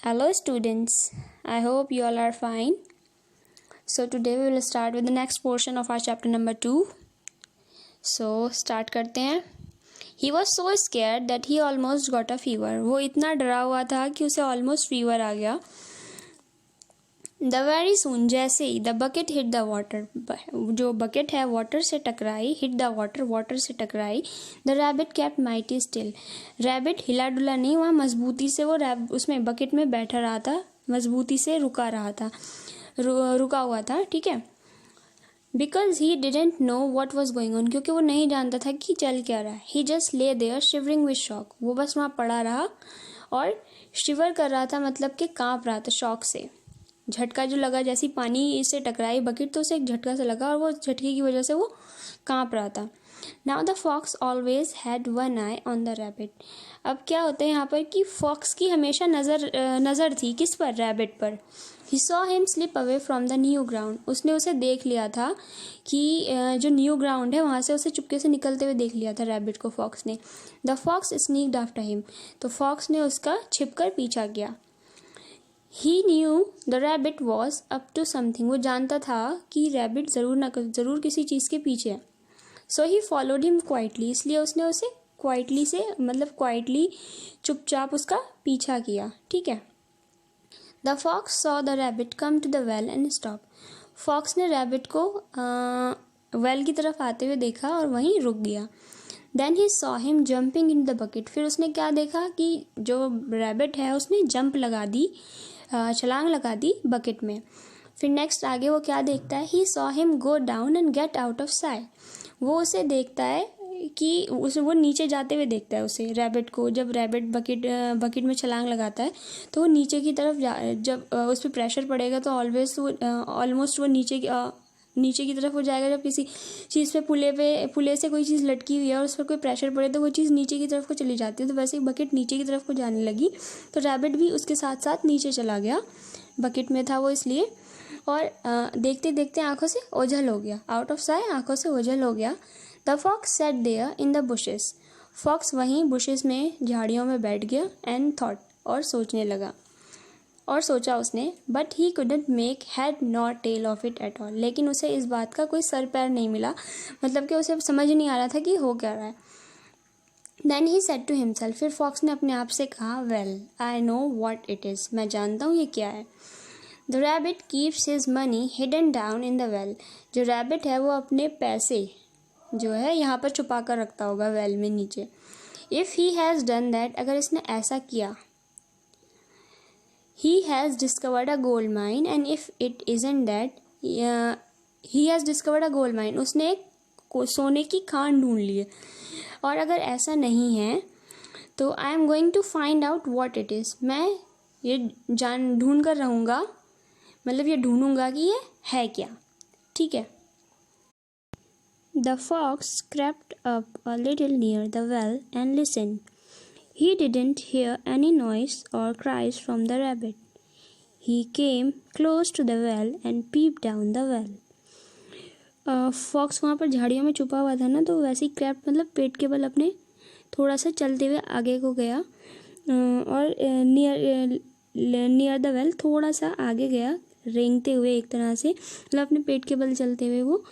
Hello students, I hope you all are fine. So today we will start with the next portion of our chapter number 2. So start करते हैं. He was so scared that he almost got a fever. वो इतना डरा हुआ था कि उसे almost fever आ गया. The very soon जैसे ही the bucket hit the water, जो bucket है water से टकराई, hit the water से टकराई. The rabbit kept mighty still. Rabbit हिला डुला नहीं, वहाँ मजबूती से वो उसमें bucket में बैठा रहा था, मजबूती से रुका हुआ था, ठीक है. Because he didn't know what was going on, क्योंकि वो नहीं जानता था कि चल क्या रहा है. He just lay there shivering with shock. वो बस वहाँ पड़ा रहा और शिवर कर रहा था, मतलब कि काँप रहा था शॉक से. झटका जो लगा, जैसी पानी इससे टकराई बकेट तो उसे एक झटका से लगा और वो झटके की वजह से वो काँप रहा था. Now the fox always had one eye on the rabbit. अब क्या होता है यहाँ पर कि फॉक्स की हमेशा नज़र थी किस पर? रैबिट पर. He saw him slip away from the new ground. उसने उसे देख लिया था कि जो न्यू ग्राउंड है वहाँ से उसे चुपके से निकलते हुए देख लिया था रैबिट को फॉक्स ने. The fox sneaked after him. तो फॉक्स ने उसका छिपकर पीछा किया. He knew the rabbit was up to something. वो जानता था कि रैबिट ज़रूर किसी चीज़ के पीछे है. So he followed him quietly. इसलिए उसने उसे क्वाइटली चुपचाप उसका पीछा किया, ठीक है. The fox saw the rabbit come to the well and stop. Fox ने रैबिट को वेल की तरफ आते हुए देखा और वहीं रुक गया. Then he saw him jumping in the bucket. फिर उसने क्या देखा कि जो रैबिट है उसने जंप लगा दी, छलांग लगा दी बकेट में. फिर नेक्स्ट आगे वो क्या देखता है? He saw him go down and get out of sight. वो उसे देखता है कि वो नीचे जाते हुए देखता है उसे, रैबिट को. जब रैबिट बकेट में छलांग लगाता है तो वो नीचे की तरफ जब उस पर प्रेशर पड़ेगा तो ऑलमोस्ट वो नीचे की तरफ हो जाएगा. जब किसी चीज़ पे पुले से कोई चीज़ लटकी हुई है और उस पर कोई प्रेशर पड़े तो वो चीज़ नीचे की तरफ को चली जाती है. तो वैसे ही बकेट नीचे की तरफ को जाने लगी तो रैबिट भी उसके साथ साथ नीचे चला गया. बकेट में था वो इसलिए. और देखते देखते आंखों से ओझल हो गया. आउट ऑफ साइट, आंखों से ओझल हो गया. The fox sat there in the bushes. Fox वहीं बुशेस में, झाड़ियों में बैठ गया. एंड थॉट, और सोचने लगा. और सोचा उसने. But he couldn't make head nor tail of it at all. लेकिन उसे इस बात का कोई सर पैर नहीं मिला, मतलब कि उसे समझ नहीं आ रहा था कि हो क्या रहा है. Then he said to himself. फिर फॉक्स ने अपने आप से कहा, well I know what it is. मैं जानता हूँ ये क्या है. The rabbit keeps his money hidden down in the well. जो रैबिट है वो अपने पैसे जो है यहाँ पर छुपा कर रखता होगा वेल में नीचे. If he has done that, अगर इसने ऐसा किया. He has discovered a gold mine, and if it isn't that, he has discovered a gold mine. उसने एक सोने की खान ढूंढ ली है. और अगर ऐसा नहीं है तो I am going to find out what it is. मैं ये ढूंढ कर रहूँगा, मतलब ये ढूंढूंगा कि ये है क्या, ठीक है. The fox crept up a little near the well and listened. He didn't hear any noise or cries from the rabbit. He came close to the well and peeped down the well. Fox वहाँ पर झाड़ियों में छुपा हुआ था ना, तो वैसे ही क्रैप मतलब पेट के बल अपने थोड़ा सा चलते हुए आगे को गया और नियर द वेल थोड़ा सा आगे गया, रेंगते हुए एक तरह से, मतलब अपने पेट के बल चलते हुए वो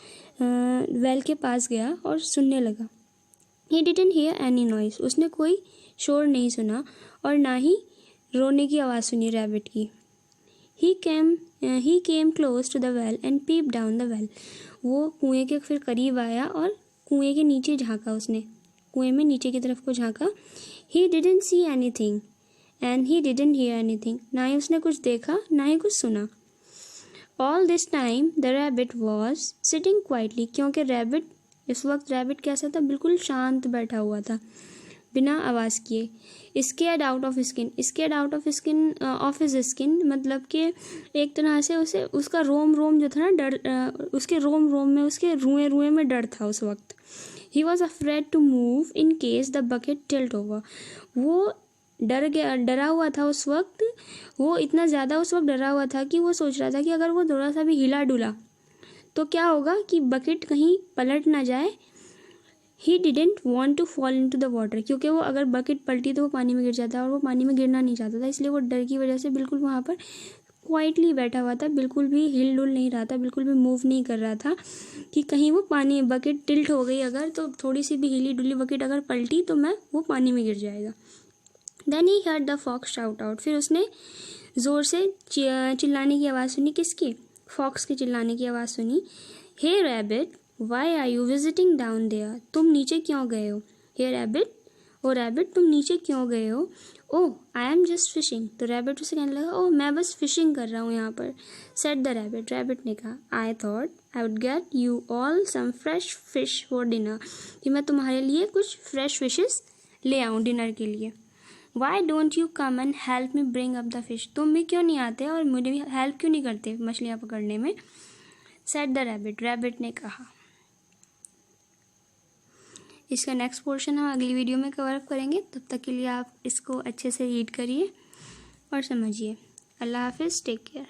वेल के पास गया और सुनने लगा. He didn't hear any noise. उसने कोई शोर नहीं सुना और ना ही रोने की आवाज़ सुनी रैबिट की. He came close to the well and peeped down the well. वो कुएं के फिर करीब आया और कुएं के नीचे झांका. उसने कुएं में नीचे की तरफ को झांका. He didn't see anything and he didn't hear anything. ना ही उसने कुछ देखा ना ही कुछ सुना. All this time the rabbit was sitting quietly. क्योंकि इस वक्त रैबिट कैसा था? बिल्कुल शांत बैठा हुआ था बिना आवाज़ किए. Scared out of of his skin, मतलब कि एक तरह से उसका रोम जो था ना, उसके रोम में, उसके रुएं में डर था उस वक्त. He was afraid to move in case the bucket tilt over. वो डरा हुआ था उस वक्त. वो इतना ज़्यादा उस वक्त डरा हुआ था कि वो सोच रहा था कि अगर वो थोड़ा सा भी हिला डुला तो क्या होगा कि बकेट कहीं पलट ना जाए he didn't want to fall in to the water, क्योंकि वो अगर बकेट पलटी तो वो पानी में गिर जाता और वो पानी में गिरना नहीं चाहता था, इसलिए वो डर की वजह से बिल्कुल वहाँ पर क्वाइटली बैठा हुआ था, बिल्कुल भी हिल डुल नहीं रहा था, बिल्कुल भी मूव नहीं कर रहा था कि कहीं वो पानी बकेट टिल्ट हो गई अगर, तो थोड़ी सी भी हिली डुली बकेट अगर पलटी तो वो पानी में गिर जाएगा। Then he heard the fox shout out, फिर उसने ज़ोर से चिल्लाने की आवाज़ सुनी। किसकी? फॉक्स के चिल्लाने की आवाज़ सुनी। Hey rabbit why are you visiting down there, तुम नीचे क्यों गए हो? हे रैबिट, ओ रैबिट तुम नीचे क्यों गए हो? ओह आई एम जस्ट फिशिंग, तो रैबिट उसे कहने लगा ओह मैं बस फिशिंग कर रहा हूँ यहाँ पर। सेड द रैबिट, रैबिट ने कहा I thought I would get you all some fresh fish for dinner, कि मैं तुम्हारे लिए कुछ फ्रेश फिशेस ले आऊँ डिनर के लिए। Why don't you come and help me bring up the fish, तुम भी क्यों नहीं आते और मुझे भी हेल्प क्यों नहीं करते मछलियाँ पकड़ने में? सेड द रैबिट, रैबिट ने कहा। इसका नेक्स्ट पोर्शन हम अगली वीडियो में कवर अप करेंगे, तब तक के लिए आप इसको अच्छे से रीड करिए और समझिए। अल्लाह हाफिज़, टेक केयर।